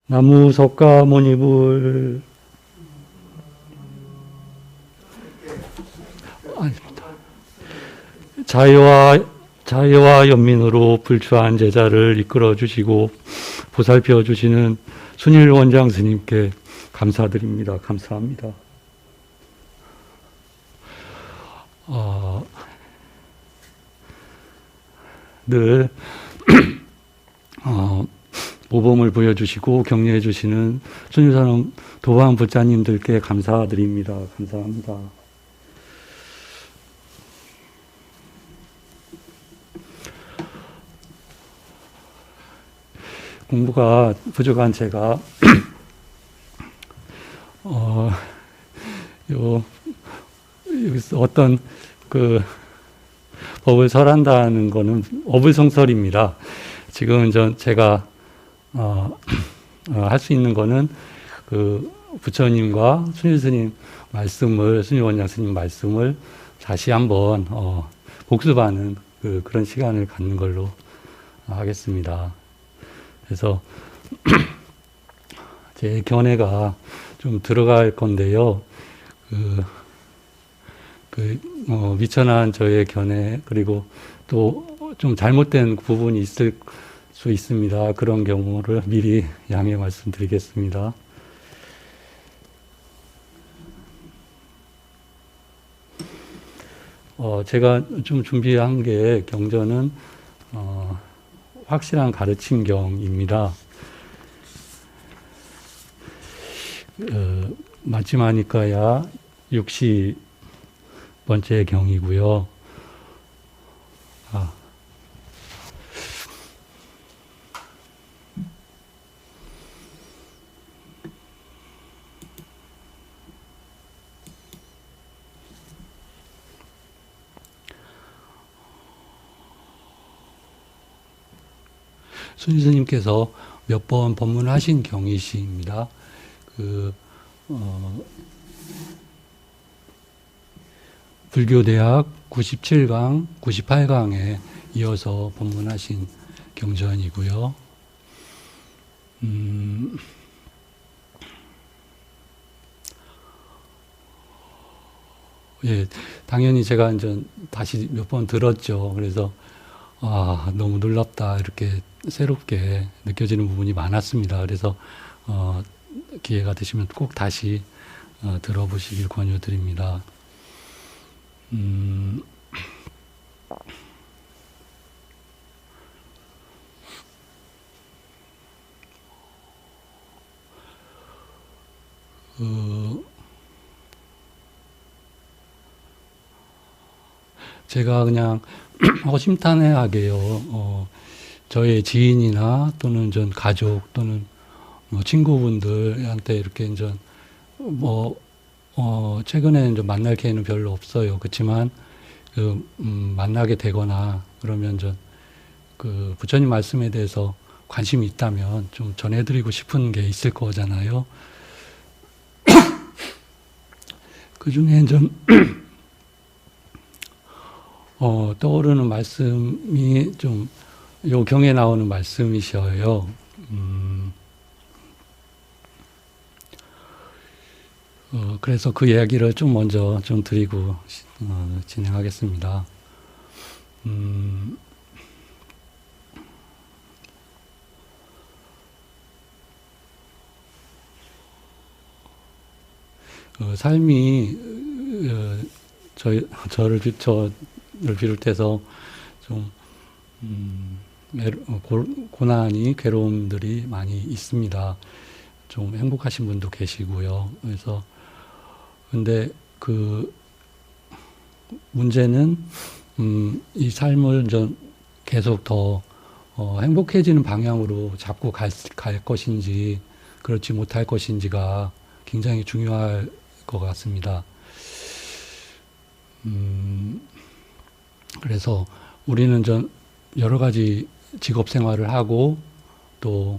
나무 석가 모니불 아닙니다. 자애와 연민으로 불추한 제자를 이끌어 주시고 보살펴 주시는 순일 원장 스님께 감사드립니다. 감사합니다. 늘 모범을 보여주시고 격려해 주시는 순일산업 도방 부자님들께 감사드립니다. 감사합니다. 공부가 부족한 제가 여기서 어떤 법을 설한다는 거는 어불성설입니다. 지금 제가 할 수 있는 거는 부처님과 순일 스님 말씀을, 순일 원장 스님 말씀을 다시 한번 복습하는 그런 시간을 갖는 걸로 하겠습니다. 그래서 제 견해가 좀 들어갈 건데요. 미천한 저의 견해, 그리고 또 좀 잘못된 부분이 있을 수 있습니다. 그런 경우를 미리 양해 말씀드리겠습니다. 제가 좀 준비한 게 경전은 확실한 가르침경입니다. 마지막이니까야 60번째 경이고요. 순일 스님께서 몇 번 법문하신 경이시입니다. 불교대학 97강, 98강에 이어서 법문하신 경전이고요. 예, 당연히 제가 이제 다시 몇 번 들었죠. 그래서 너무 놀랍다, 이렇게 새롭게 느껴지는 부분이 많았습니다. 그래서 기회가 되시면 꼭 다시 들어보시길 권유드립니다. 제가 그냥 허심탄회하게요, 저의 지인이나 또는 전 가족 또는 친구분들한테 이렇게 이제 최근에 이제 만날 기회는 별로 없어요. 그렇지만 만나게 되거나 그러면 전 부처님 말씀에 대해서 관심이 있다면 좀 전해드리고 싶은 게 있을 거잖아요. 그 중에 좀 떠오르는 말씀이 좀 요 경에 나오는 말씀이셔요. 그래서 그 이야기를 좀 먼저 좀 드리고 진행하겠습니다. 삶이 저를 비롯해서 좀 고난이, 괴로움들이 많이 있습니다. 좀 행복하신 분도 계시고요. 그래서 근데 문제는 이 삶을 좀 계속 더 행복해지는 방향으로 잡고 갈 것인지 그렇지 못할 것인지가 굉장히 중요할 것 같습니다. 그래서 우리는 여러 가지 직업 생활을 하고 또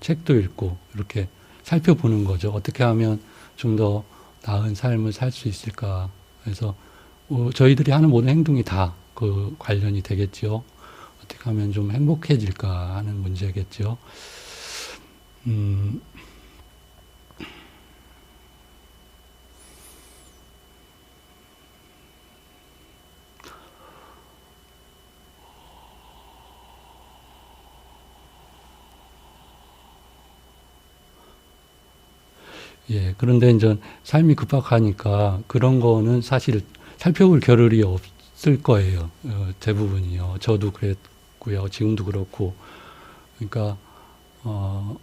책도 읽고 이렇게 살펴보는 거죠. 어떻게 하면 좀 더 나은 삶을 살 수 있을까. 그래서 저희들이 하는 모든 행동이 다 관련이 되겠죠. 어떻게 하면 좀 행복해질까 하는 문제겠죠. 음, 예, 그런데 이제 삶이 급박하니까 그런 거는 사실 살펴볼 겨를이 없을 거예요. 대부분이요. 저도 그랬고요. 지금도 그렇고. 그러니까, 어,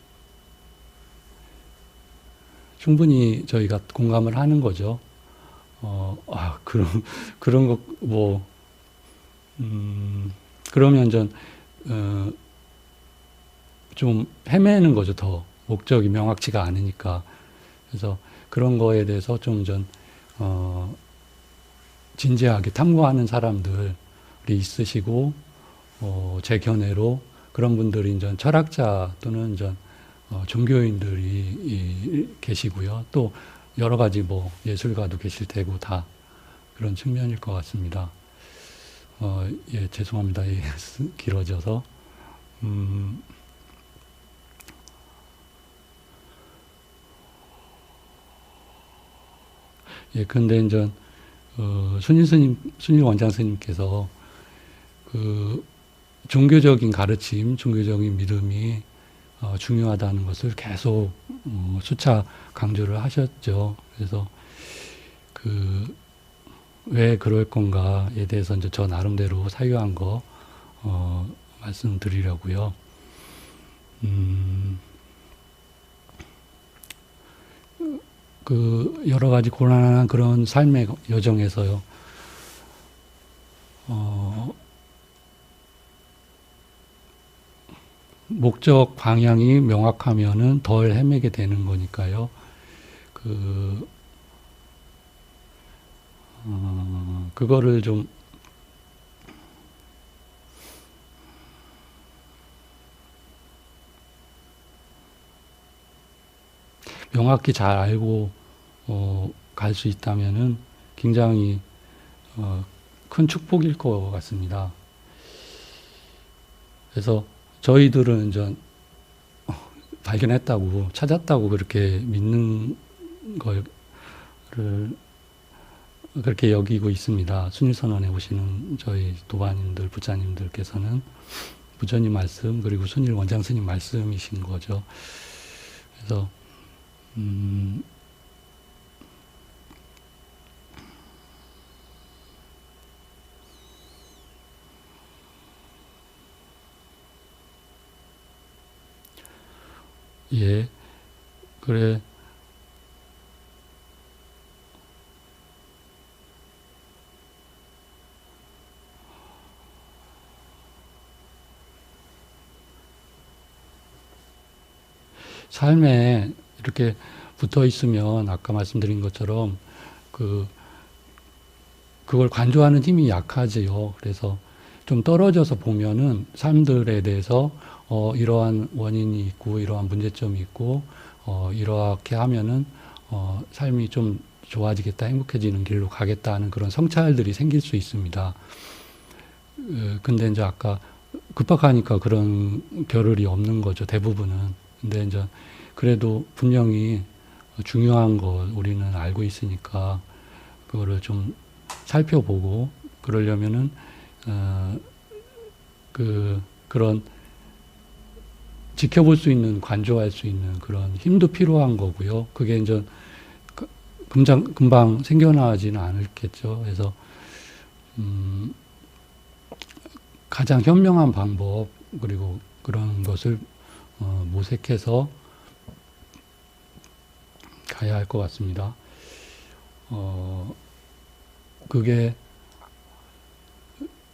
충분히 저희가 공감을 하는 거죠. 그런 거, 뭐, 그러면 어, 좀 헤매는 거죠, 더. 목적이 명확치가 않으니까. 그래서 그런 거에 대해서 어, 진지하게 탐구하는 사람들이 있으시고, 제 견해로 그런 분들이 이제 철학자 또는 종교인들이 계시고요. 또 여러 가지 뭐 예술가도 계실 테고 다 그런 측면일 것 같습니다. 예, 죄송합니다. 예, 길어져서. 음, 예, 근데 순일 원장 스님께서 그 종교적인 가르침, 종교적인 믿음이 중요하다는 것을 계속 수차 강조를 하셨죠. 그래서 그 왜 그럴 건가에 대해서 이제 저 나름대로 사유한 거 말씀드리려고요. 음, 그 여러 가지 고난한 그런 삶의 여정에서요. 어, 목적 방향이 명확하면은 덜 헤매게 되는 거니까요. 그 그거를 좀 명확히 잘 알고 갈 수 있다면은 굉장히 큰 축복일 것 같습니다. 그래서 저희들은 발견했다고 찾았다고 그렇게 믿는 걸 그렇게 여기고 있습니다. 순일선언에 오시는 저희 도반님들, 부자님들께서는 부처님 말씀 그리고 순일 원장 스님 말씀이신 거죠. 그래서 음, 예, 그래. 삶에 이렇게 붙어 있으면 아까 말씀드린 것처럼 그 그걸 관조하는 힘이 약하지요. 그래서 좀 떨어져서 보면은 삶들에 대해서 이러한 원인이 있고 이러한 문제점이 있고 이렇게 하면은 삶이 좀 좋아지겠다, 행복해지는 길로 가겠다 하는 그런 성찰들이 생길 수 있습니다. 근데 이제 아까 급박하니까 그런 겨를이 없는 거죠, 대부분은. 근데 이제 그래도 분명히 중요한 거 우리는 알고 있으니까 그거를 좀 살펴보고 그러려면은 어, 그런 지켜볼 수 있는 관조할 수 있는 그런 힘도 필요한 거고요. 그게 이제 금방 생겨나지는 않을겠죠. 그래서 음, 가장 현명한 방법 그리고 그런 것을 모색해서 가야 할 것 같습니다. 그게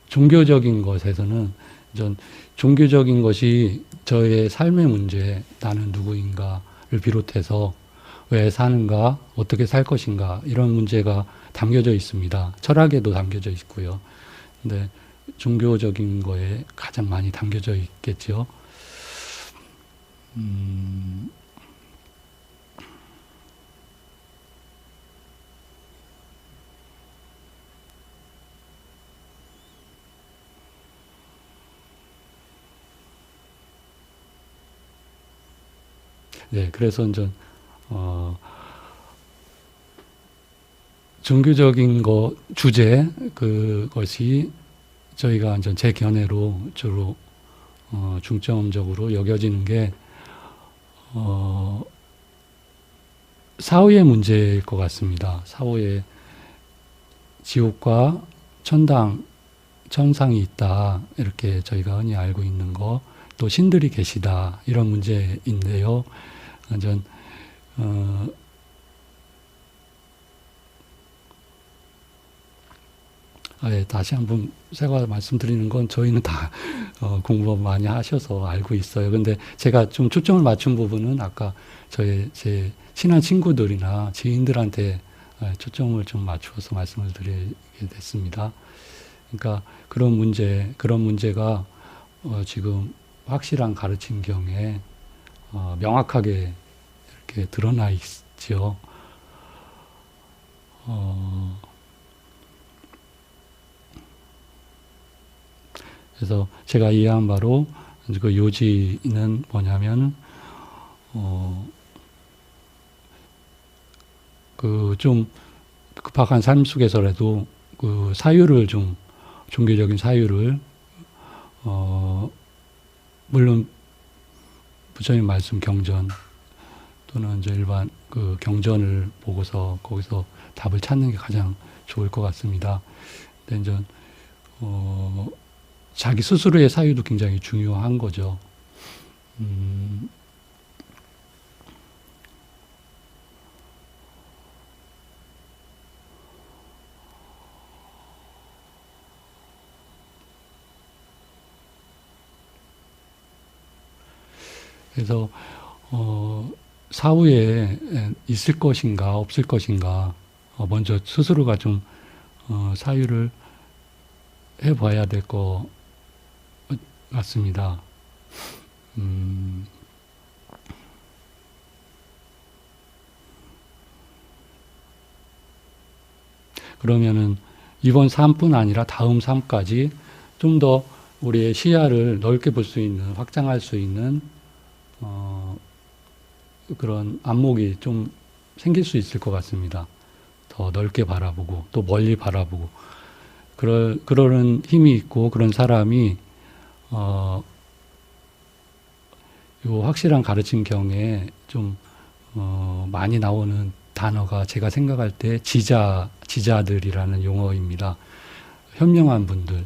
종교적인 것에서는 전 종교적인 것이 저의 삶의 문제, 나는 누구인가를 비롯해서 왜 사는가, 어떻게 살 것인가 이런 문제가 담겨져 있습니다. 철학에도 담겨져 있고요. 근데 종교적인 거에 가장 많이 담겨져 있겠죠. 음, 네, 그래서 이제 어, 종교적인 거 주제 그것이 저희가 이제 제 견해로 주로 중점적으로 여겨지는 게 사후의 문제일 것 같습니다. 사후에 지옥과 천당, 천상이 있다 이렇게 저희가 흔히 알고 있는 거, 또 신들이 계시다 이런 문제인데요. 전 다시 한번 제가 말씀드리는 건 저희는 다 공부 많이 하셔서 알고 있어요. 근데 제가 좀 초점을 맞춘 부분은 아까 제 친한 친구들이나 지인들한테 초점을 좀 맞추어서 말씀을 드리게 됐습니다. 그러니까 그런 문제가 지금 확실한 가르침경에 명확하게 이렇게 드러나 있죠. 그래서 제가 이해한 바로 그 요지는 뭐냐면 그 좀 급박한 삶 속에서라도 그 사유를 좀 종교적인 사유를 물론 부처님 말씀 경전 또는 이제 일반 그 경전을 보고서 거기서 답을 찾는 게 가장 좋을 것 같습니다. 근데 이제 자기 스스로의 사유도 굉장히 중요한 거죠. 그래서 사후에 있을 것인가 없을 것인가 먼저 스스로가 좀 사유를 해봐야 될 것 같습니다. 그러면은 이번 삶뿐 아니라 다음 삶까지 좀 더 우리의 시야를 넓게 볼 수 있는, 확장할 수 있는 그런 안목이 좀 생길 수 있을 것 같습니다. 더 넓게 바라보고 또 멀리 바라보고 그러는 힘이 있고 그런 사람이 요 확실한 가르침경에 좀 많이 나오는 단어가 제가 생각할 때 지자들이라는 용어입니다. 현명한 분들.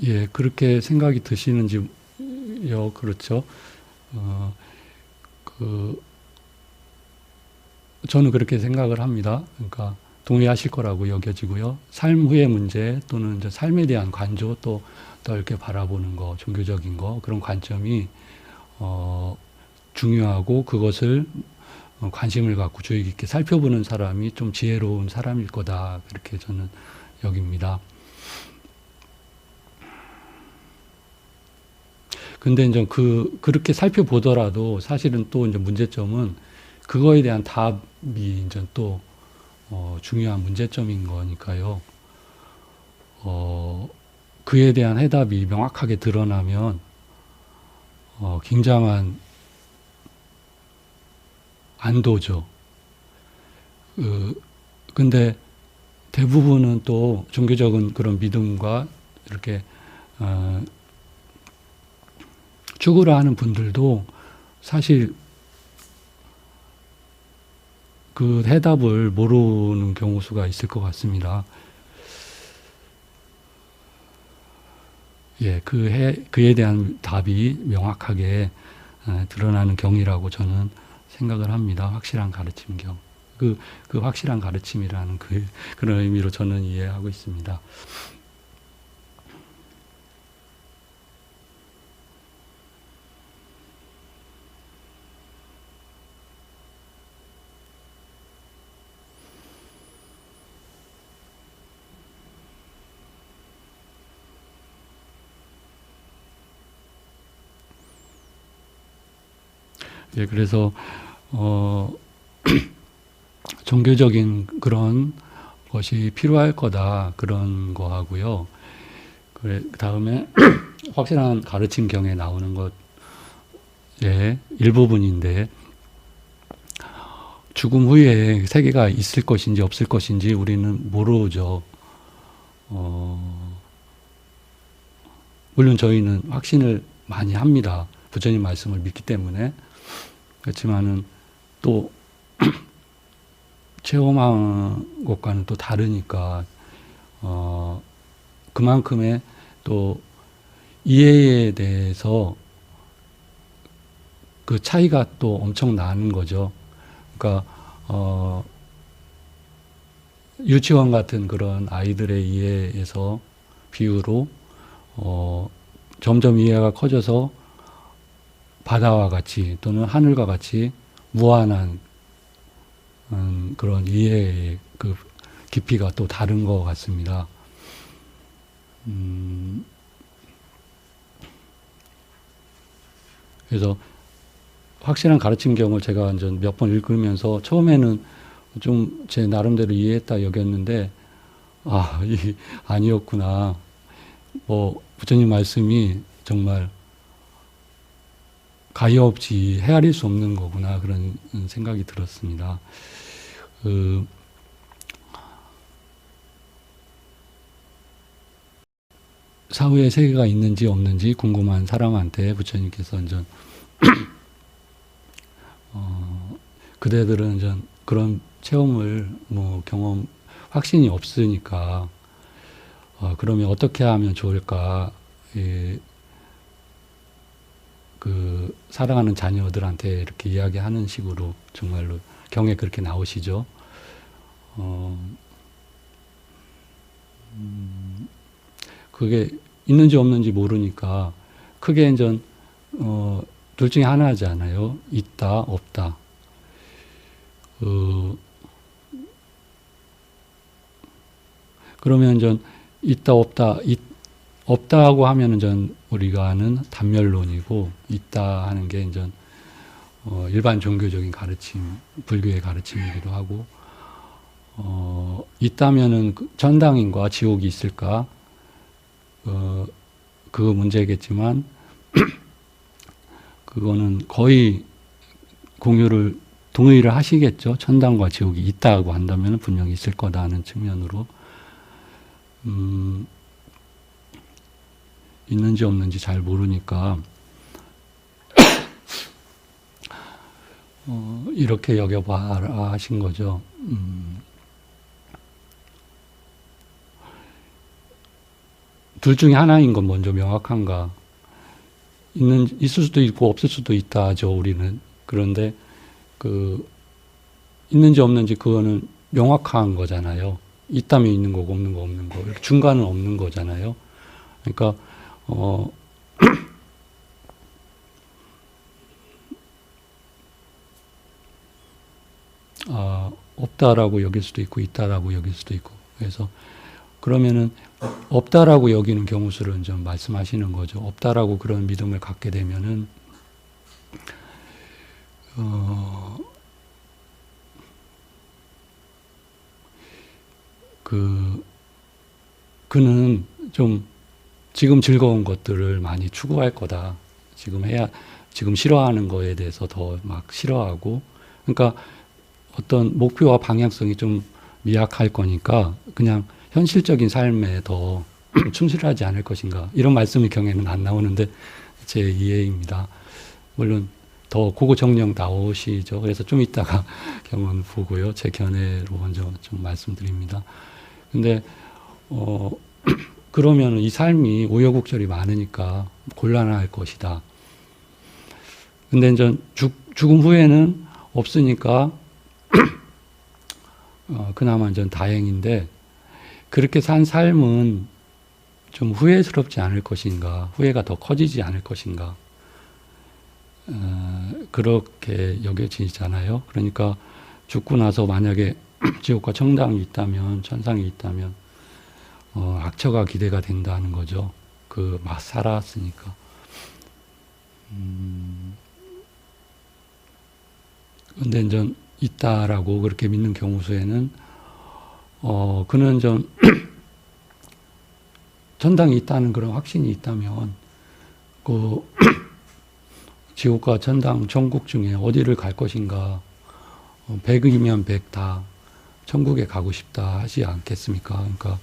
예, 그렇게 생각이 드시는지요, 그렇죠. 그, 저는 그렇게 생각을 합니다. 그러니까 동의하실 거라고 여겨지고요. 삶 후의 문제 또는 이제 삶에 대한 관조 또 넓게 바라보는 거, 종교적인 거, 그런 관점이, 중요하고 그것을 관심을 갖고 주의 깊게 살펴보는 사람이 좀 지혜로운 사람일 거다. 그렇게 저는 여깁니다. 근데 이제 그렇게 살펴보더라도 사실은 또 이제 문제점은 그거에 대한 답이 이제 또, 중요한 문제점인 거니까요. 그에 대한 해답이 명확하게 드러나면, 굉장한 안도죠. 근데 대부분은 또 종교적인 그런 믿음과 이렇게, 추구를 하는 분들도 사실 그 해답을 모르는 경우 수가 있을 것 같습니다. 예, 그에 대한 답이 명확하게 드러나는 경이라고 저는 생각을 합니다. 확실한 가르침 경. 그 확실한 가르침이라는 그런 의미로 저는 이해하고 있습니다. 예, 그래서 종교적인 그런 것이 필요할 거다 그런 거 하고요. 그래 다음에 확실한 가르침 경에 나오는 것의 일부분인데 죽음 후에 세계가 있을 것인지 없을 것인지 우리는 모르죠. 물론 저희는 확신을 많이 합니다. 부처님 말씀을 믿기 때문에. 그렇지만은 또 체험한 것과는 또 다르니까 그만큼의 또 이해에 대해서 그 차이가 또 엄청 나는 거죠. 그러니까 유치원 같은 그런 아이들의 이해에서 비유로 점점 이해가 커져서 바다와 같이 또는 하늘과 같이 무한한 그런 이해의 그 깊이가 또 다른 것 같습니다. 그래서 확실한 가르침경을 제가 몇 번 읽으면서 처음에는 좀 제 나름대로 이해했다 여겼는데 아니었구나. 부처님 말씀이 정말 가히 없이 헤아릴 수 없는 거구나 그런 생각이 들었습니다. 사후에 세계가 있는지 없는지 궁금한 사람한테 부처님께서 그대들은 그런 체험을 경험 확신이 없으니까 그러면 어떻게 하면 좋을까? 그 사랑하는 자녀들한테 이렇게 이야기하는 식으로 정말로 경에 그렇게 나오시죠. 그게 있는지 없는지 모르니까 크게 둘 중에 하나잖아요. 있다, 없다. 그러면 있다, 없다, 없다고 하면은 우리가 아는 단멸론이고, 있다 하는 게 일반 종교적인 가르침, 불교의 가르침이기도 하고, 있다면은 천당인과 지옥이 있을까? 그 문제겠지만, 그거는 거의 동의를 하시겠죠. 천당과 지옥이 있다고 한다면 분명히 있을 거다 하는 측면으로. 있는지 없는지 잘 모르니까, 이렇게 여겨봐라 하신 거죠. 둘 중에 하나인 건 먼저 명확한가. 있을 수도 있고 없을 수도 있다 하죠, 우리는. 그런데, 있는지 없는지 그거는 명확한 거잖아요. 있다면 있는 거고 없는 거 없는 거. 중간은 없는 거잖아요. 그러니까, 없다라고 여길 수도 있고 있다라고 여길 수도 있고. 그래서 그러면은 없다라고 여기는 경우수를 말씀하시는 거죠. 없다라고 그런 믿음을 갖게 되면은 그는 좀 지금 즐거운 것들을 많이 추구할 거다. 지금 싫어하는 거에 대해서 더 막 싫어하고, 그러니까 어떤 목표와 방향성이 좀 미약할 거니까 그냥 현실적인 삶에 더 충실하지 않을 것인가. 이런 말씀이 경에는 안 나오는데 제 이해입니다. 물론 더 고고 정령 나오시죠. 그래서 좀 이따가 경은 보고요. 제 견해로 먼저 좀 말씀드립니다. 근데 그러면 이 삶이 우여곡절이 많으니까 곤란할 것이다. 근데 죽음 후에는 없으니까 그나마 다행인데, 그렇게 산 삶은 좀 후회스럽지 않을 것인가, 후회가 더 커지지 않을 것인가, 그렇게 여겨지잖아요. 그러니까 죽고 나서 만약에 지옥과 천당이 있다면, 천상이 있다면, 악처가 기대가 된다는 거죠. 막 살았으니까. 근데 이제 있다라고 그렇게 믿는 경우 수에는 그는 좀 천당이 있다는 그런 확신이 있다면 그 지옥과 천당, 천국 중에 어디를 갈 것인가 100이면 100 다 천국에 가고 싶다 하지 않겠습니까? 그러니까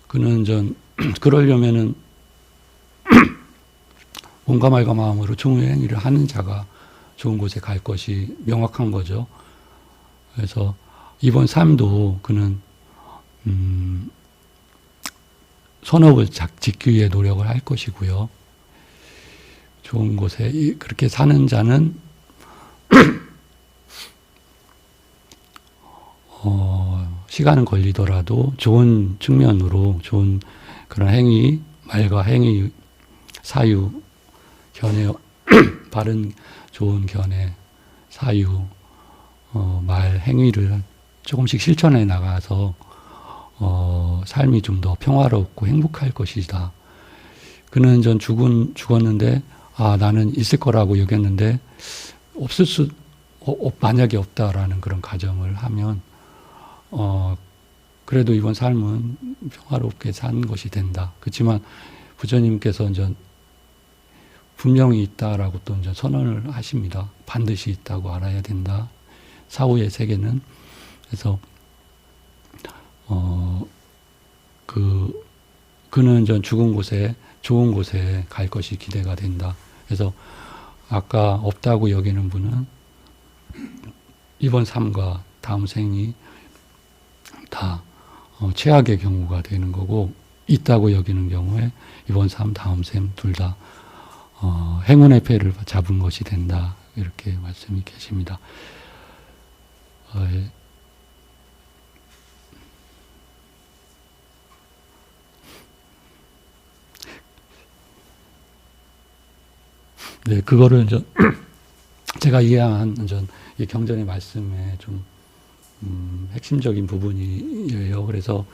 그는 전 그러려면은 몸과 말과 마음으로 좋은 행위를 하는 자가 좋은 곳에 갈 것이 명확한 거죠. 그래서 이번 삶도 그는 선업을 짓기 위해 노력을 할 것이고요. 좋은 곳에 그렇게 사는 자는 시간은 걸리더라도 좋은 측면으로 좋은 그런 행위, 말과 행위, 사유, 견해, 바른 좋은 견해, 사유, 말, 행위를 조금씩 실천해 나가서 삶이 좀 더 평화롭고 행복할 것이다. 그는 전 죽었는데 나는 있을 거라고 여겼는데 만약에 없다라는 그런 가정을 하면 그래도 이번 삶은 평화롭게 사는 것이 된다. 그렇지만 부처님께서 이제 분명히 있다라고 또 이제 선언을 하십니다. 반드시 있다고 알아야 된다. 사후의 세계는. 그래서 그는 전 죽은 곳에 좋은 곳에 갈 것이 기대가 된다. 그래서 아까 없다고 여기는 분은 이번 삶과 다음 생이 다 최악의 경우가 되는 거고, 있다고 여기는 경우에 이번 삶, 다음 생 둘 다 행운의 패를 잡은 것이 된다. 이렇게 말씀이 계십니다. 네, 그거를 이제 제가 이해한 이 경전의 말씀에 좀 핵심적인 부분이에요. 그래서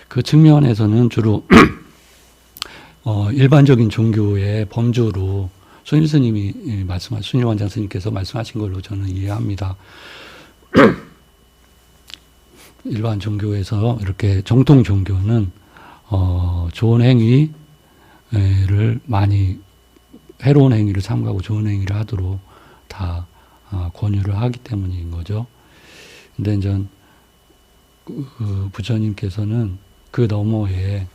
그 측면에서는 주로 일반적인 종교의 범주로 순일 원장 스님께서 말씀하신 걸로 저는 이해합니다. 일반 종교에서 이렇게 정통 종교는 좋은 행위를 많이 해로운 행위를 삼가고 좋은 행위를 하도록 다 권유를 하기 때문인 거죠. 근데 이제 그 부처님께서는 그 너머에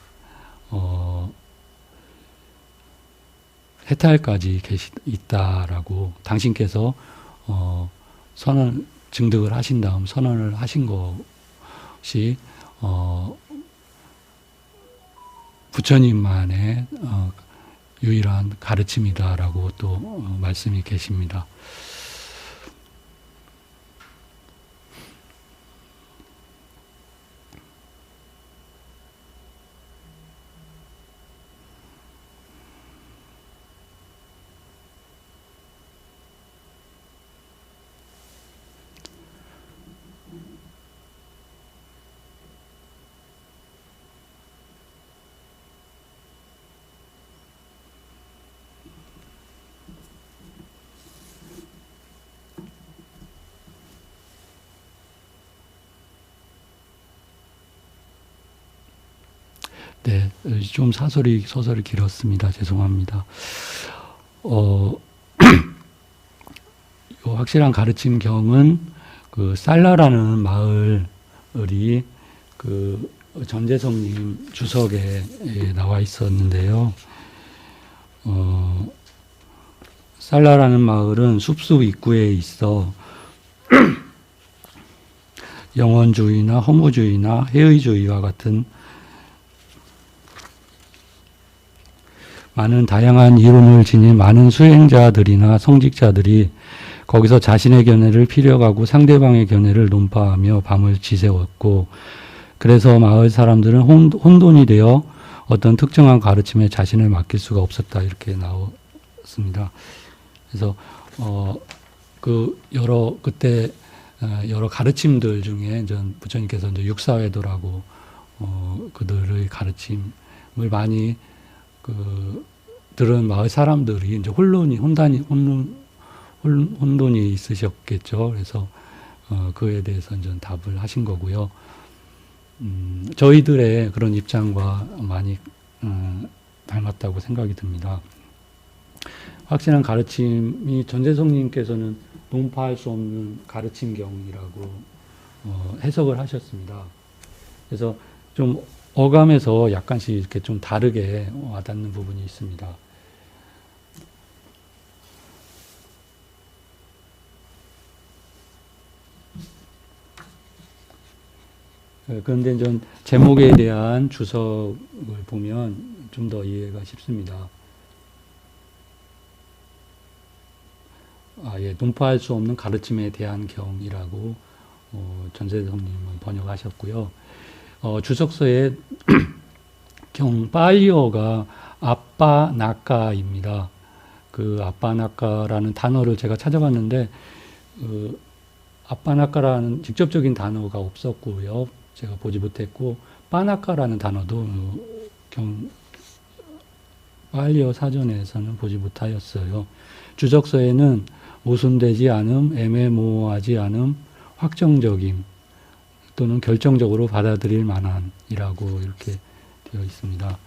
해탈까지 있다라고 당신께서 증득을 하신 다음 선언을 하신 것이 부처님만의 유일한 가르침이다라고 또 말씀이 계십니다. 네, 좀 서설이 길었습니다. 죄송합니다. 확실한 가르침 경은 그 살라라는 마을이 그 전재성님 주석에 나와 있었는데요. 살라라는 마을은 숲속 입구에 있어 영원주의나 허무주의나 해의주의와 같은 많은 다양한 이론을 지닌 많은 수행자들이나 성직자들이 거기서 자신의 견해를 피력하고 상대방의 견해를 논파하며 밤을 지새웠고, 그래서 마을 사람들은 혼돈이 되어 어떤 특정한 가르침에 자신을 맡길 수가 없었다. 이렇게 있었습니다. 그래서 그때 여러 가르침들 중에 전 부처님께서 이제 육사회도라고 그들의 가르침을 많이 들은 마을 사람들이 이제 혼돈이 있으셨겠죠. 그래서 그에 대해서 이제 답을 하신 거고요. 저희들의 그런 입장과 많이 닮았다고 생각이 듭니다. 확실한 가르침이 전재성님께서는 논파할 수 없는 가르침경이라고 해석을 하셨습니다. 그래서 좀 어감에서 약간씩 이렇게 좀 다르게 와닿는 부분이 있습니다. 그런데 전 제목에 대한 주석을 보면 좀 더 이해가 쉽습니다. 논파할 수 없는 가르침에 대한 경이라고 전재성님은 번역하셨고요. 주석서에 경 파이어가 아빠나까입니다. 그 아빠나까라는 단어를 제가 찾아봤는데 아빠나까라는 직접적인 단어가 없었고요. 제가 보지 못했고 빠나까라는 단어도 경 파이어 사전에서는 보지 못하였어요. 주석서에는 모순되지 않음, 애매모호하지 않음, 확정적임 또는 결정적으로 받아들일 만한이라고 이렇게 되어 있습니다.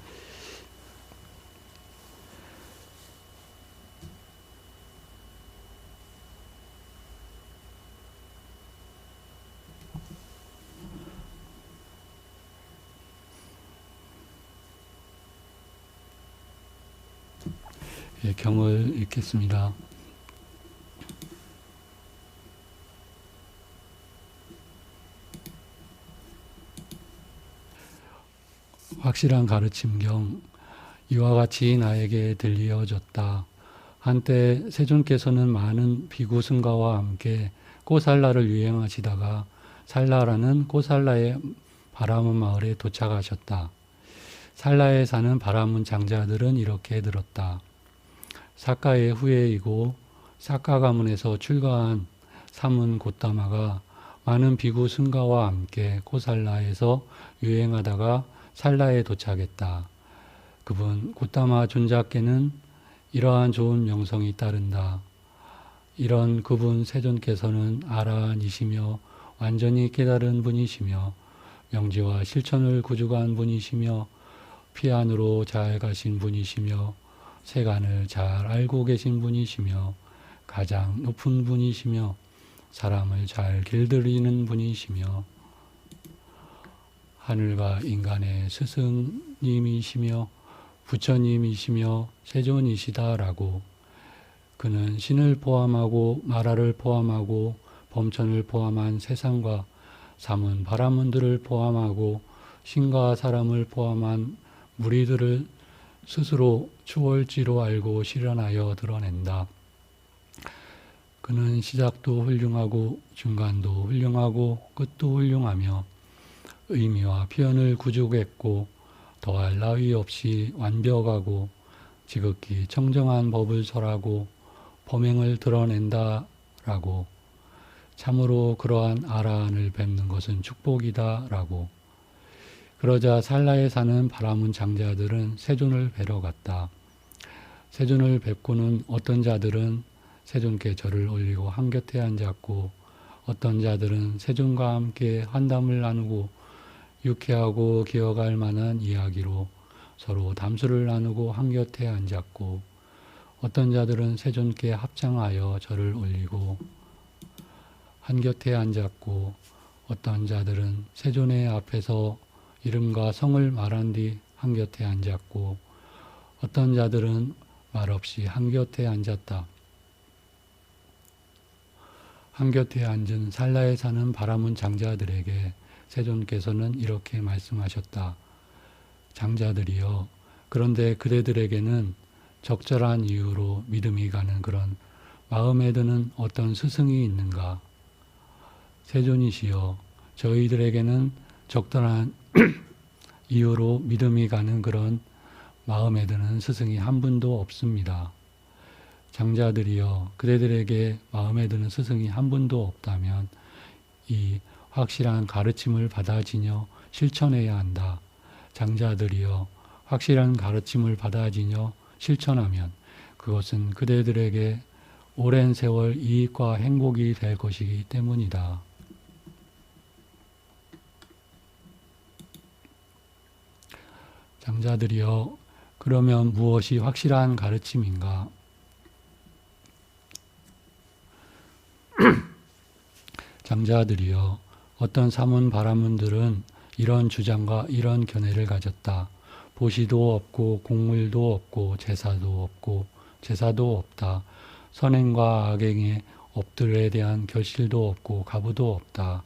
경을 읽겠습니다. 확실한 가르침경. 이와 같이 나에게 들려졌다. 한때 세존께서는 많은 비구 승가와 함께 꼬살라를 유행하시다가 살라라는 꼬살라의 바라문 마을에 도착하셨다. 살라에 사는 바라문 장자들은 이렇게 들었다. 사카의 후예이고 사카 가문에서 출가한 사문 고타마가 많은 비구 승가와 함께 코살라에서 유행하다가 살라에 도착했다. 그분 고타마 존자께는 이러한 좋은 명성이 따른다. 이런 그분 세존께서는 아라한이시며 완전히 깨달은 분이시며 명지와 실천을 구주한 분이시며 피안으로 잘 가신 분이시며 세간을 잘 알고 계신 분이시며 가장 높은 분이시며 사람을 잘 길들이는 분이시며 하늘과 인간의 스승님이시며 부처님이시며 세존이시다라고. 그는 신을 포함하고 마라를 포함하고 범천을 포함한 세상과 사문 바라문들을 포함하고 신과 사람을 포함한 무리들을 스스로 추월지로 알고 실현하여 드러낸다. 그는 시작도 훌륭하고 중간도 훌륭하고 끝도 훌륭하며 의미와 표현을 구족했고 더할 나위 없이 완벽하고 지극히 청정한 법을 설하고 범행을 드러낸다라고. 참으로 그러한 아라한을 뵙는 것은 축복이다라고. 그러자 살라에 사는 바라문 장자들은 세존을 뵈러 갔다. 세존을 뵙고는 어떤 자들은 세존께 절을 올리고 한곁에 앉았고 어떤 자들은 세존과 함께 환담을 나누고 유쾌하고 기억할 만한 이야기로 서로 담수를 나누고 한곁에 앉았고 어떤 자들은 세존께 합장하여 절을 올리고 한곁에 앉았고 어떤 자들은 세존의 앞에서 이름과 성을 말한 뒤 한곁에 앉았고 어떤 자들은 말없이 한곁에 앉았다. 한곁에 앉은 살라에 사는 바라문 장자들에게 세존께서는 이렇게 말씀하셨다. 장자들이여, 그런데 그대들에게는 적절한 이유로 믿음이 가는 그런 마음에 드는 어떤 스승이 있는가? 세존이시여, 저희들에게는 적절한 이유로 믿음이 가는 그런 마음에 드는 스승이 한 분도 없습니다. 장자들이여 그대들에게 마음에 드는 스승이 한 분도 없다면 이 확실한 가르침을 받아지녀 실천해야 한다. 장자들이여 확실한 가르침을 받아지녀 실천하면 그것은 그대들에게 오랜 세월 이익과 행복이 될 것이기 때문이다. 장자들이여 그러면 무엇이 확실한 가르침인가? 장자들이여 어떤 사문 바라문들은 이런 주장과 이런 견해를 가졌다. 보시도 없고 공물도 없고 제사도 없다. 선행과 악행의 업들에 대한 결실도 없고 가부도 없다.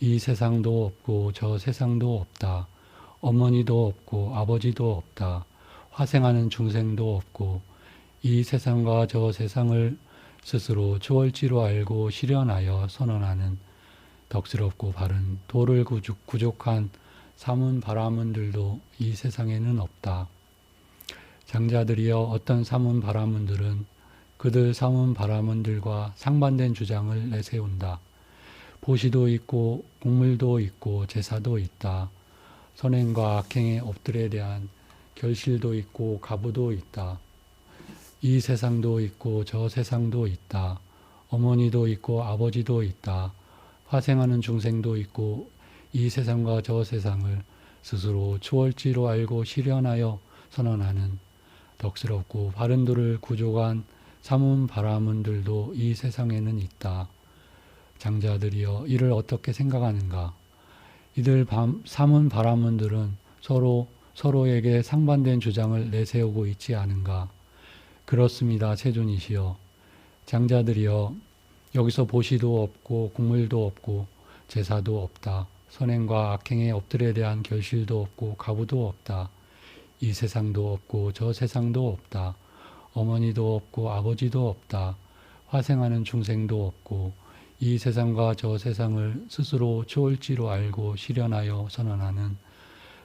이 세상도 없고 저 세상도 없다. 어머니도 없고 아버지도 없다. 화생하는 중생도 없고 이 세상과 저 세상을 스스로 초월지로 알고 실현하여 선언하는 덕스럽고 바른 도를 구족한 사문 바라문들도 이 세상에는 없다. 장자들이여 어떤 사문 바라문들은 그들 사문 바라문들과 상반된 주장을 내세운다. 보시도 있고 공물도 있고 제사도 있다. 선행과 악행의 업들에 대한 결실도 있고 가부도 있다. 이 세상도 있고 저 세상도 있다. 어머니도 있고 아버지도 있다. 화생하는 중생도 있고 이 세상과 저 세상을 스스로 초월지로 알고 실현하여 선언하는 덕스럽고 바른 도를 구족한 사문 바라문들도 이 세상에는 있다. 장자들이여 이를 어떻게 생각하는가? 이들 사문 바라문들은 서로에게 상반된 주장을 내세우고 있지 않은가? 그렇습니다. 세존이시여. 장자들이여 여기서 보시도 없고 공물도 없고 제사도 없다. 선행과 악행의 업들에 대한 결실도 없고 가부도 없다. 이 세상도 없고 저 세상도 없다. 어머니도 없고 아버지도 없다. 화생하는 중생도 없고 이 세상과 저 세상을 스스로 초월지로 알고 실현하여 선언하는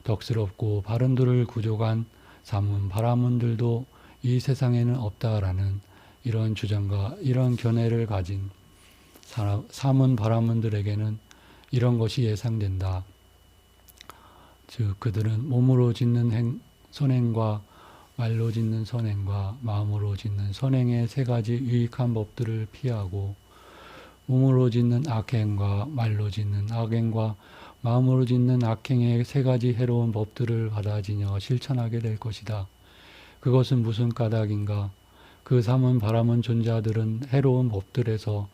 덕스럽고 바른 도를 구족한 사문 바라문들도 이 세상에는 없다라는 이런 주장과 이런 견해를 가진 사문 바라문들에게는 이런 것이 예상된다. 즉 그들은 몸으로 짓는 선행과 말로 짓는 선행과 마음으로 짓는 선행의 세 가지 유익한 법들을 피하고 몸으로 짓는 악행과 말로 짓는 악행과 마음으로 짓는 악행의 세 가지 해로운 법들을 받아지녀 실천하게 될 것이다. 그것은 무슨 까닭인가? 그 사문 바라문 존자들은 해로운 법들에서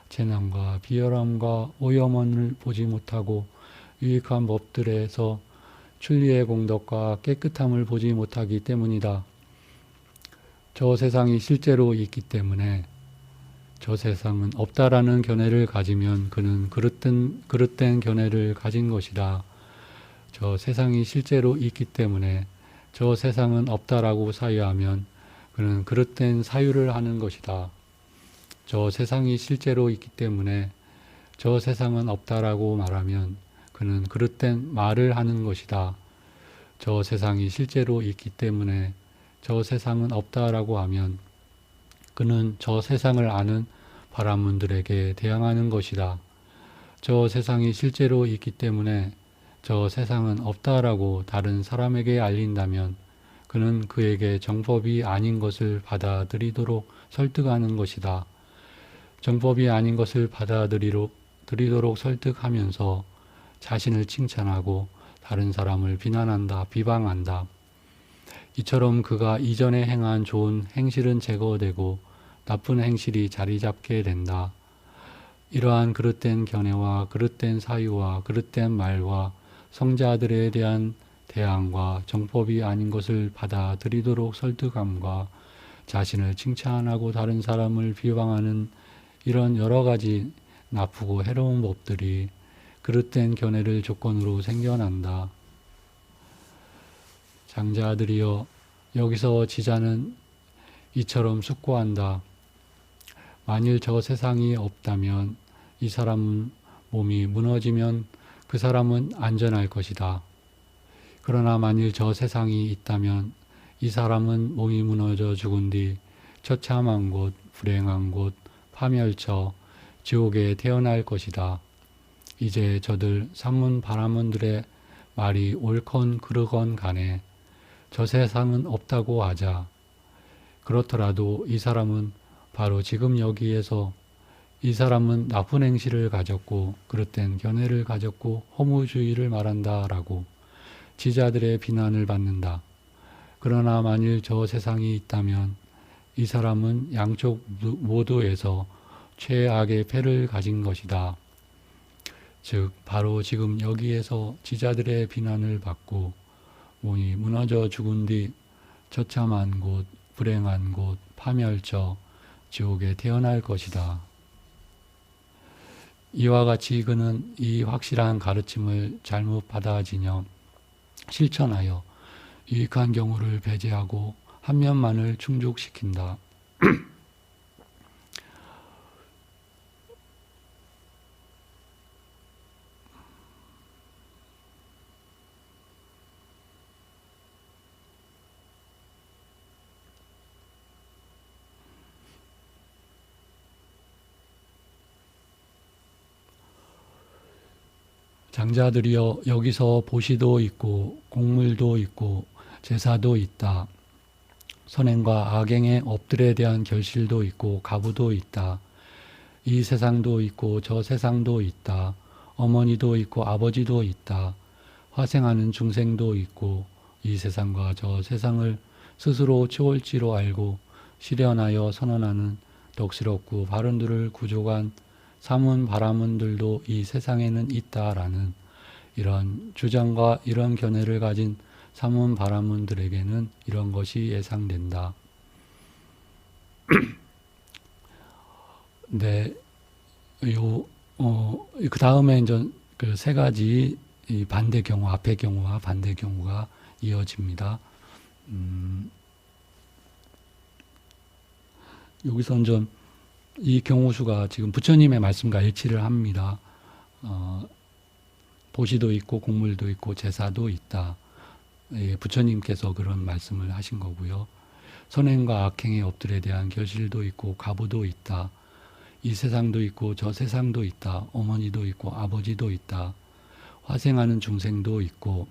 재난과 비열함과 오염원을 보지 못하고 유익한 법들에서 출리의 공덕과 깨끗함을 보지 못하기 때문이다. 저 세상이 실제로 있기 때문에 저 세상은 없다라는 견해를 가지면 그는 그릇된 견해를 가진 것이다. 저 세상이 실제로 있기 때문에 저 세상은 없다라고 사유하면 그는 그릇된 사유를 하는 것이다. 저 세상이 실제로 있기 때문에 저 세상은 없다라고 말하면 그는 그릇된 말을 하는 것이다. 저 세상이 실제로 있기 때문에 저 세상은 없다라고 하면 그는 저 세상을 아는 바라문들에게 대항하는 것이다. 저 세상이 실제로 있기 때문에 저 세상은 없다라고 다른 사람에게 알린다면 그는 그에게 정법이 아닌 것을 받아들이도록 설득하는 것이다. 정법이 아닌 것을 받아들이도록 설득하면서 자신을 칭찬하고 다른 사람을 비방한다. 이처럼 그가 이전에 행한 좋은 행실은 제거되고 나쁜 행실이 자리 잡게 된다. 이러한 그릇된 견해와 그릇된 사유와 그릇된 말과 성자들에 대한 대항과 정법이 아닌 것을 받아들이도록 설득함과 자신을 칭찬하고 다른 사람을 비방하는 이런 여러 가지 나쁘고 해로운 법들이 그릇된 견해를 조건으로 생겨난다. 장자들이여 여기서 지자는 이처럼 숙고한다. 만일 저 세상이 없다면 이 사람은 몸이 무너지면 그 사람은 안전할 것이다. 그러나 만일 저 세상이 있다면 이 사람은 몸이 무너져 죽은 뒤 처참한 곳, 불행한 곳, 파멸처, 지옥에 태어날 것이다. 이제 저들 산문 바라문들의 말이 옳건 그르건 간에 저 세상은 없다고 하자. 그렇더라도 이 사람은 바로 지금 여기에서 이 사람은 나쁜 행실을 가졌고 그릇된 견해를 가졌고 허무주의를 말한다라고 지자들의 비난을 받는다. 그러나 만일 저 세상이 있다면 이 사람은 양쪽 모두에서 최악의 패를 가진 것이다. 즉 바로 지금 여기에서 지자들의 비난을 받고 몸이 무너져 죽은 뒤 처참한 곳, 불행한 곳, 파멸처, 지옥에 태어날 것이다. 이와 같이 그는 이 확실한 가르침을 잘못 받아지녀 실천하여 유익한 경우를 배제하고 한 면만을 충족시킨다. 장자들이여 여기서 보시도 있고 공물도 있고 제사도 있다. 선행과 악행의 업들에 대한 결실도 있고 가부도 있다. 이 세상도 있고 저 세상도 있다. 어머니도 있고 아버지도 있다. 화생하는 중생도 있고 이 세상과 저 세상을 스스로 초월지로 알고 실현하여 선언하는 덕스럽고 바른들을 구족한 사문 바라문들도 이 세상에는 있다라는 이런 주장과 이런 견해를 가진 사문 바라문들에게는 이런 것이 예상된다. 네, 그 다음에 이제 그 세 가지 이 반대 경우, 앞의 경우와 반대 경우가 이어집니다. 여기서 이제 이 경우수가 지금 부처님의 말씀과 일치를 합니다. 보시도 있고 공물도 있고 제사도 있다. 예, 부처님께서 그런 말씀을 하신 거고요. 선행과 악행의 업들에 대한 결실도 있고 가부도 있다. 이 세상도 있고 저 세상도 있다. 어머니도 있고 아버지도 있다. 화생하는 중생도 있고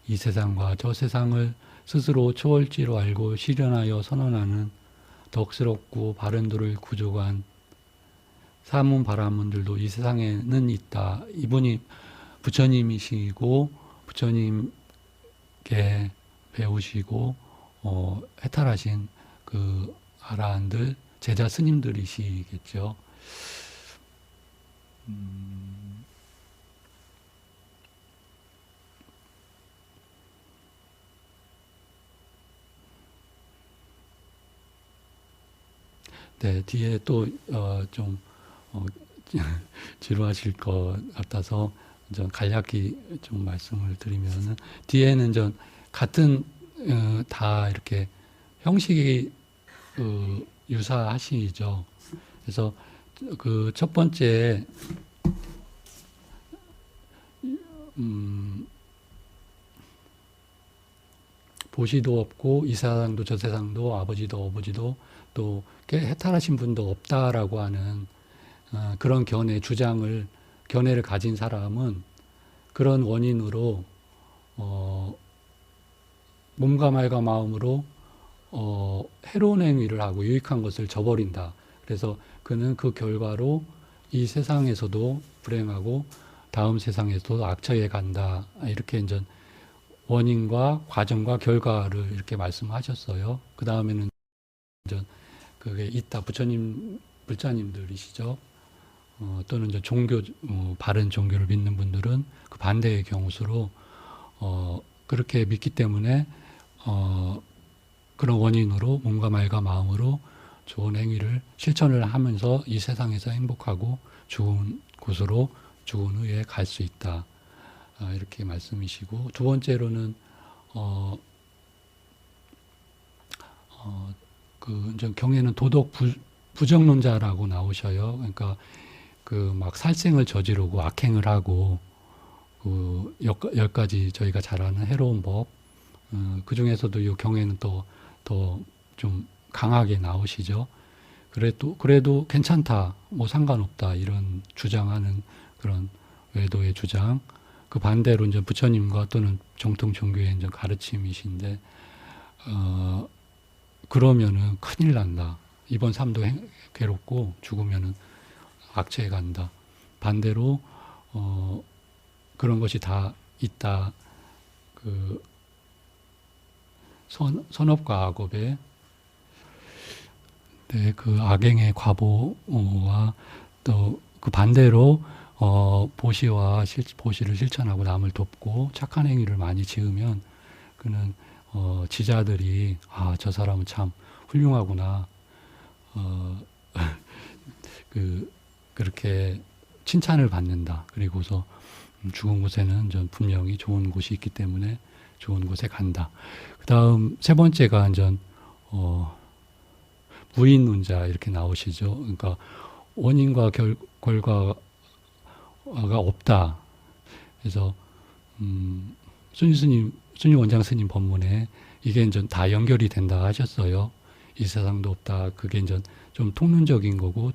이 세상과 저 세상을 스스로 초월지로 알고 실현하여 선언하는 덕스럽고 바른도를 구족한 사문 바라문들도 이 세상에는 있다. 이분이 부처님이시고 부처님께 배우시고 해탈하신 그 아라한들 제자 스님들이시겠죠. 네, 뒤에 또 좀 지루하실 것 같아서 좀 간략히 좀 말씀을 드리면은 뒤에는 좀 같은 다 이렇게 형식이 유사하시죠. 그래서 그 첫 번째 보시도 없고 이 세상도 저 세상도 아버지도 어버지도 또 해탈하신 분도 없다라고 하는 그런 견해를 가진 사람은 그런 원인으로 몸과 말과 마음으로 해로운 행위를 하고 유익한 것을 저버린다. 그래서 그는 그 결과로 이 세상에서도 불행하고 다음 세상에서도 악처에 간다. 이렇게 이제 원인과 과정과 결과를 이렇게 말씀하셨어요. 그 다음에는 이제 그게 있다. 불자님들이시죠. 또는 이제 바른 종교를 믿는 분들은 그 반대의 경우수로 그렇게 믿기 때문에 그런 원인으로 몸과 말과 마음으로 좋은 행위를 실천을 하면서 이 세상에서 행복하고 좋은 곳으로 좋은 후에 갈 수 있다. 이렇게 말씀이시고 두 번째로는 그 이제 경에는 도덕 부정론자라고 나오셔요. 그러니까 그 막 살생을 저지르고 악행을 하고 그 10가지 저희가 잘 아는 해로운 법 그 중에서도 이 경에는 또 좀 강하게 나오시죠. 그래도 괜찮다, 뭐 상관없다, 이런 주장하는 그런 외도의 주장. 그 반대로 이제 부처님과 또는 정통 종교의 이제 가르침이신데, 그러면은 큰일 난다. 이번 삶도 괴롭고 죽으면은 악취에 간다. 반대로 그런 것이 다 있다. 그 선업과 악업에, 네, 그 악행의 과보와 또 그 반대로 보시를 실천하고 남을 돕고 착한 행위를 많이 지으면 그는 지자들이 저 사람은 참 훌륭하구나, 그렇게 칭찬을 받는다. 그리고서 죽은 곳에는 전 분명히 좋은 곳이 있기 때문에 좋은 곳에 간다. 그 다음 세 번째가 전 무인론자 이렇게 나오시죠. 그러니까 원인과 결과가 없다. 그래서 순위 원장 스님 법문에 이게 이제 다 연결이 된다 하셨어요. 이 세상도 없다. 그게 이제 좀 통론적인 거고,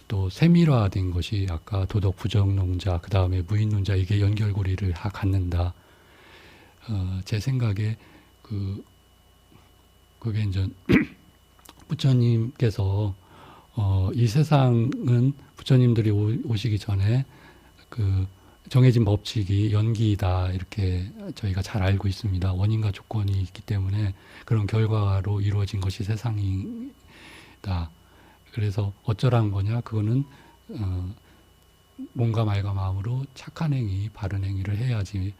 또 세밀화된 것이 아까 도덕 부정론자, 그 다음에 무인론자, 이게 연결고리를 갖는다. 제 생각에 그게 이제 부처님께서 이 세상은 부처님들이 오시기 전에 그 정해진 법칙이 연기이다, 이렇게 저희가 잘 알고 있습니다. 원인과 조건이 있기 때문에 그런 결과로 이루어진 것이 세상이다. 그래서 어쩌라는 거냐? 그거는 몸과 말과 마음으로 착한 행위, 바른 행위를 해야지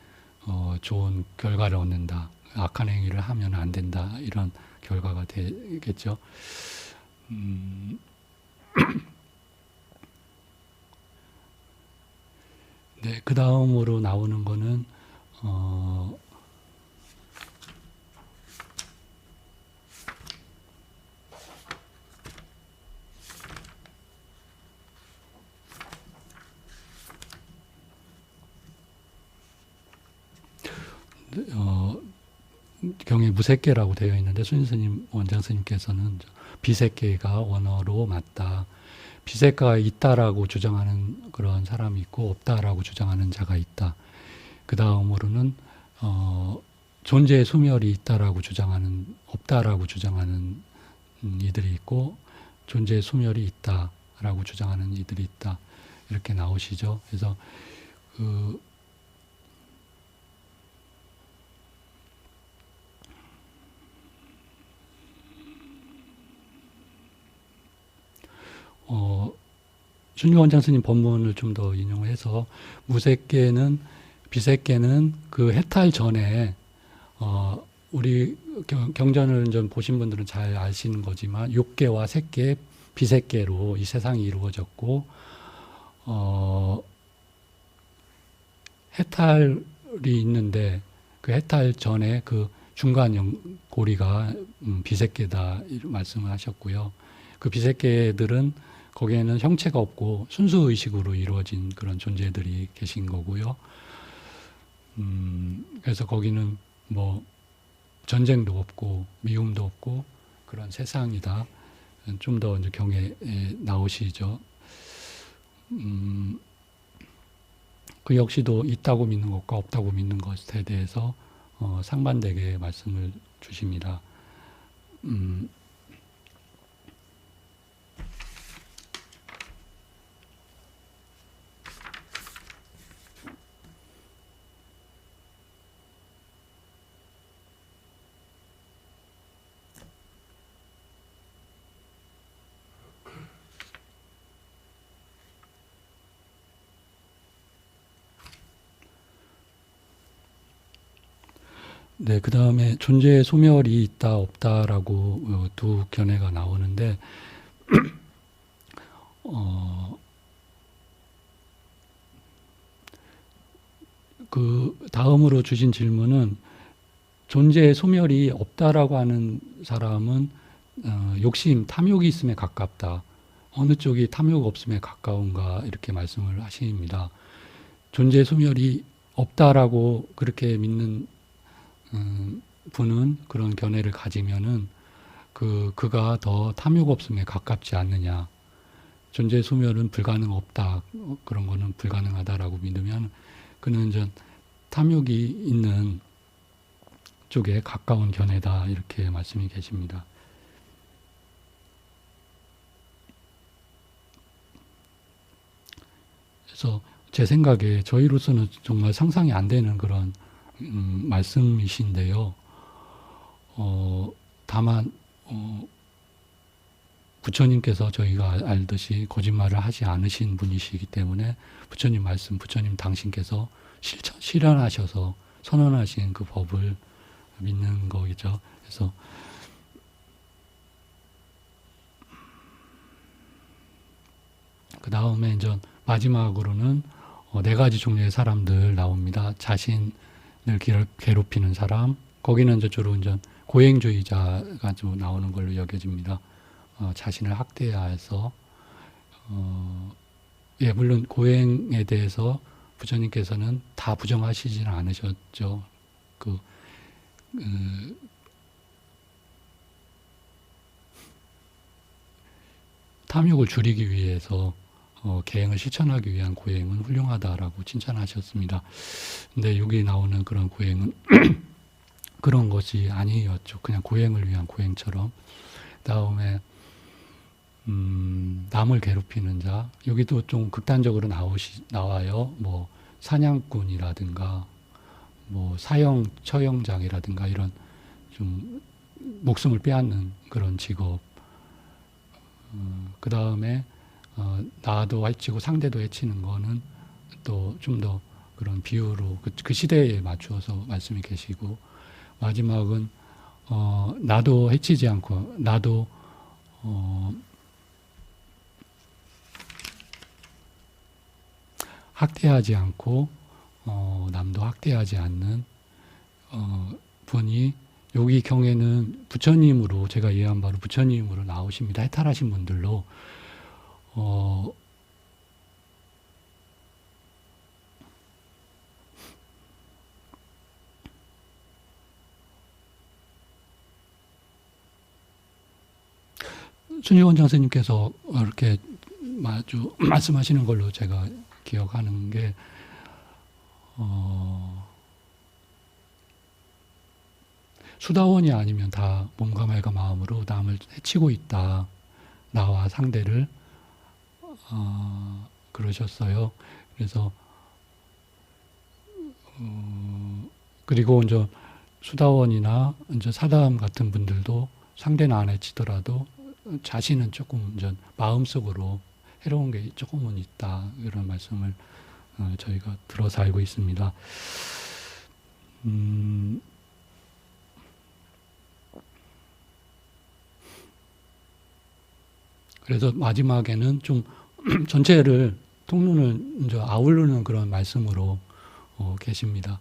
좋은 결과를 얻는다. 악한 행위를 하면 안 된다. 이런 결과가 되겠죠. 네, 그 다음으로 나오는 거는 경에 무색계라고 되어 있는데 순스님 원장 스님께서는 비색계가 원어로 맞다. 비색계가 있다라고 주장하는 그런 사람이 있고 없다라고 주장하는 자가 있다. 그 다음으로는 존재의 소멸이 있다라고 주장하는, 없다라고 주장하는 이들이 있고, 존재의 소멸이 있다라고 주장하는 이들이 있다. 이렇게 나오시죠. 그래서 순유원장 스님 법문을 좀 더 인용해서 무색계는, 비색계는 그 해탈 전에 우리 경전을 좀 보신 분들은 잘 아시는 거지만 욕계와 색계, 비색계로 이 세상이 이루어졌고, 해탈이 있는데 그 해탈 전에 그 중간 고리가 비색계다 말씀을 하셨고요. 그 비색계들은 거기에는 형체가 없고 순수의식으로 이루어진 그런 존재들이 계신 거고요. 그래서 거기는 뭐 전쟁도 없고 미움도 없고 그런 세상이다. 좀 더 이제 경에 나오시죠. 그 역시도 있다고 믿는 것과 없다고 믿는 것에 대해서 상반되게 말씀을 주십니다. 네, 그 다음에 존재의 소멸이 있다 없다라고 두 견해가 나오는데 그 다음으로 주신 질문은 존재의 소멸이 없다라고 하는 사람은 욕심, 탐욕이 있음에 가깝다. 어느 쪽이 탐욕 없음에 가까운가 이렇게 말씀을 하십니다. 존재의 소멸이 없다라고 그렇게 믿는 분은, 그런 견해를 가지면은 그가 더 탐욕 없음에 가깝지 않느냐. 존재 소멸은 불가능 없다. 그런 거는 불가능하다라고 믿으면 그는 전 탐욕이 있는 쪽에 가까운 견해다. 이렇게 말씀이 계십니다. 그래서 제 생각에 저희로서는 정말 상상이 안 되는 그런 말씀이신데요. 다만 부처님께서 저희가 알듯이 거짓말을 하지 않으신 분이시기 때문에 부처님 말씀, 부처님 당신께서 실현하셔서 선언하신 그 법을 믿는 거겠죠. 그래서 그 다음에 이제 마지막으로는 네 가지 종류의 사람들 나옵니다. 자신을 괴롭히는 사람, 거기는 이제 주로 이제 고행주의자가 좀 나오는 걸로 여겨집니다. 자신을 학대해서 예, 물론 고행에 대해서 부처님께서는 다 부정하시지는 않으셨죠. 탐욕을 줄이기 위해서 계행을 실천하기 위한 고행은 훌륭하다라고 칭찬하셨습니다. 근데 여기 나오는 그런 고행은 그런 것이 아니었죠. 그냥 고행을 위한 고행처럼. 다음에 남을 괴롭히는 자, 여기도 좀 극단적으로 나와요. 뭐 사냥꾼이라든가 뭐 사형 처형장이라든가 이런 좀 목숨을 빼앗는 그런 직업. 그 다음에 나도 해치고 상대도 해치는 거는 또 좀 더 그런 비유로 그 시대에 맞추어서 말씀이 계시고, 마지막은 나도 해치지 않고 나도 학대하지 않고 남도 학대하지 않는 분이 여기 경에는 부처님으로, 제가 이해한 바로 부처님으로 나오십니다. 해탈하신 분들로 순위원 장사님께서 이렇게 아주 말씀하시는 걸로 제가 기억하는 게 수다원이 아니면 다 몸과 말과 마음으로 남을 해치고 있다. 나와 상대를 그러셨어요. 그래서 그리고 이제 수다원이나 이제 사다음 같은 분들도 상대는 안 해치더라도 자신은 조금 이제 마음속으로 해로운 게 조금은 있다. 이런 말씀을 저희가 들어서 알고 있습니다. 그래서 마지막에는 좀 전체를 통론을 이제 아우르는 그런 말씀으로 계십니다.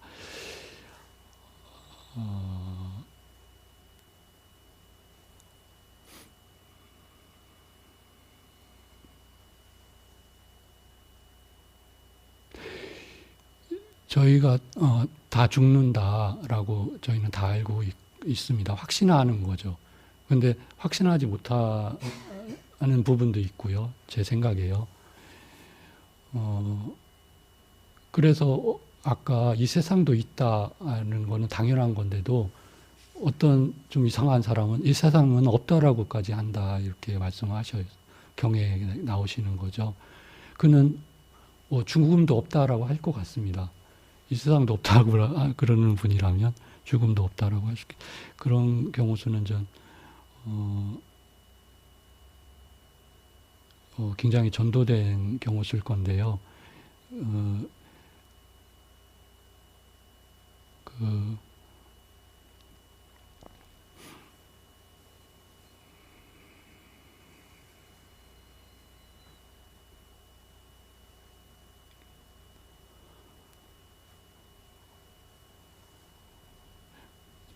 저희가 다 죽는다라고 저희는 다 알고 있습니다. 확신하는 거죠. 근데 확신하지 못하는 부분도 있고요. 제 생각에요. 그래서 아까 이 세상도 있다는 거는 당연한 건데도 어떤 좀 이상한 사람은 이 세상은 없다라고까지 한다 이렇게 말씀하셔요. 경에 나오시는 거죠. 그는 죽음도 없다라고 할 것 같습니다. 이 세상도 없다고 그러는 분이라면 죽음도 없다라고 하실 그런 경우 수는 전 굉장히 전도된 경우 쓸 건데요.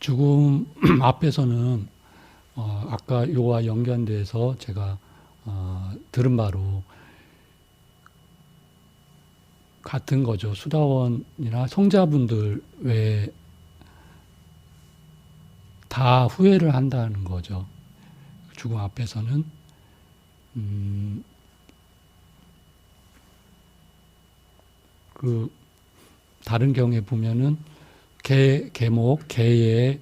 죽음 앞에서는 아까 요와 연관돼서 제가 들은 바로 같은 거죠. 수다원이나 성자분들 외에 다 후회를 한다는 거죠. 죽음 앞에서는 그 다른 경우에 보면은 계목, 계의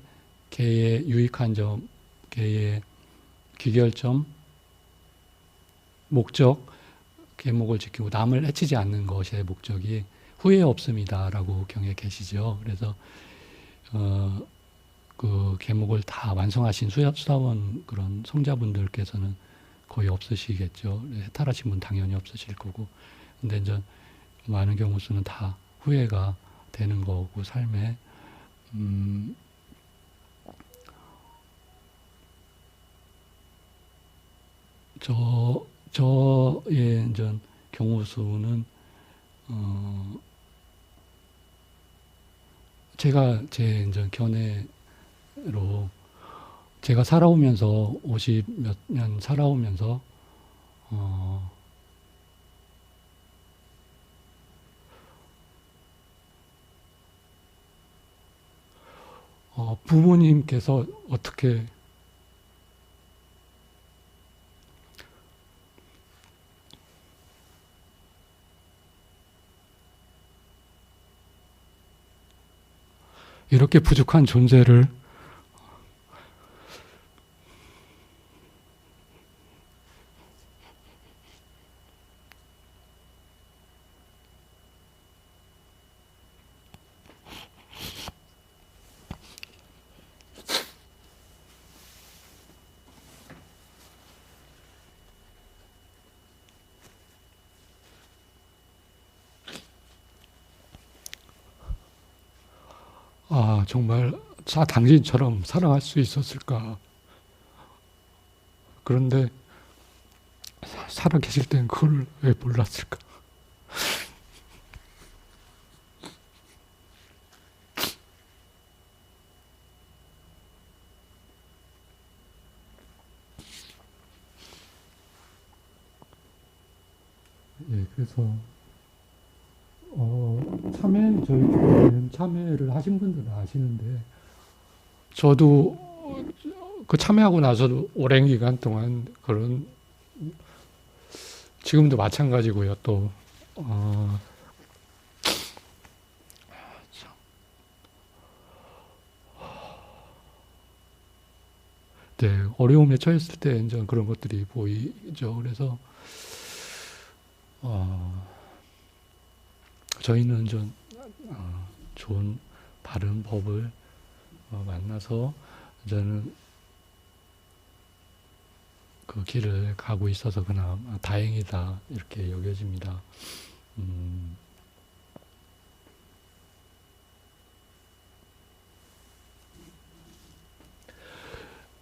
유익한 점, 계의 귀결점, 목적, 계목을 지키고 남을 해치지 않는 것의 목적이 후회 없음이다라고 경에 계시죠. 그래서 그 계목을 다 완성하신 수다원 그런 성자분들께서는 거의 없으시겠죠. 해탈하신 분 당연히 없으실 거고. 근데 이제 많은 경우 수는 다 후회가 되는 거고 삶에 저의 이제 경우 수는 제가 제 이제 견해로 제가 살아오면서 50 몇 년 살아오면서 부모님께서 어떻게 이렇게 부족한 존재를 정말 당신처럼 사랑할 수 있었을까? 그런데 살아 계실 땐 그걸 왜 몰랐을까? 예, 그래서 저희 교회는 참여를 하신 분들은 아시는데 저도 그 참여하고 나서도 오랜 기간 동안 그런 지금도 마찬가지고요. 또 네, 어려움에 처했을 때 이제 그런 것들이 보이죠. 그래서 저희는 좀 좋은 바른 법을 만나서 저는 그 길을 가고 있어서 그나마 다행이다 이렇게 여겨집니다.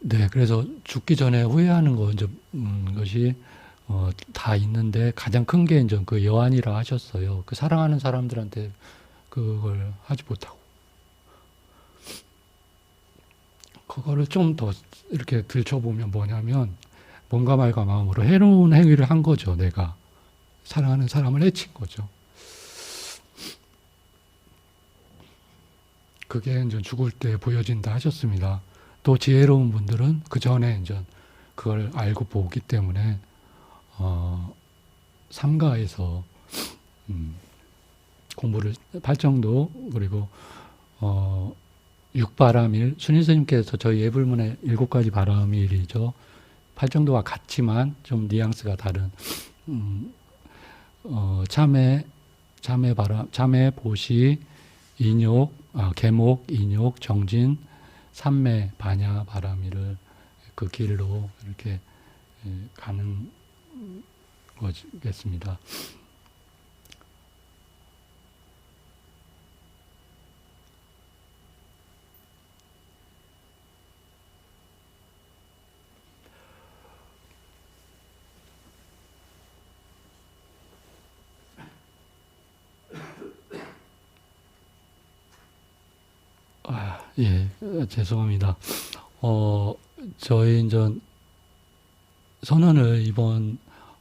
네, 그래서 죽기 전에 후회하는 것이 다 있는데 가장 큰 게 이제 그 여한이라 하셨어요. 그 사랑하는 사람들한테 그걸 하지 못하고 그거를 좀 더 이렇게 들춰보면 뭐냐면 뭔가 말과 마음으로 해로운 행위를 한 거죠. 내가 사랑하는 사람을 해친 거죠. 그게 이제 죽을 때 보여진다 하셨습니다. 또 지혜로운 분들은 그 전에 이제 그걸 알고 보기 때문에 삼가에서 공부를 팔정도 그리고 육바람일 순위스님께서 저희 예불문의 7가지 바람일이죠. 팔정도와 같지만 좀 뉘앙스가 다른 참회 바람, 참회 보시 인욕, 계목, 인욕, 정진, 삼매, 반야, 바람일을 그 길로 이렇게 가는 거겠습니다. 예, 죄송합니다. 저희 이제 선언을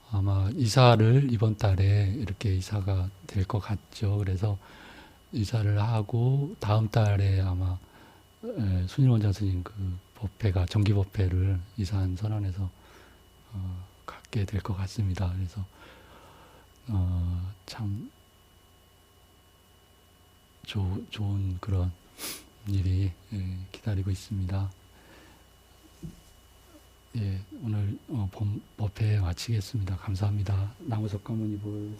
아마 이사를 이번 달에 이렇게 이사가 될 것 같죠. 그래서 이사를 하고 다음 달에 아마 순일원장 스님 그 법회가 정기 법회를 이산 선언에서 갖게 될 것 같습니다. 그래서 참 좋은 그런 일이 기다리고 있습니다. 예, 오늘 법회 마치겠습니다. 감사합니다. 나무석 가문이 볼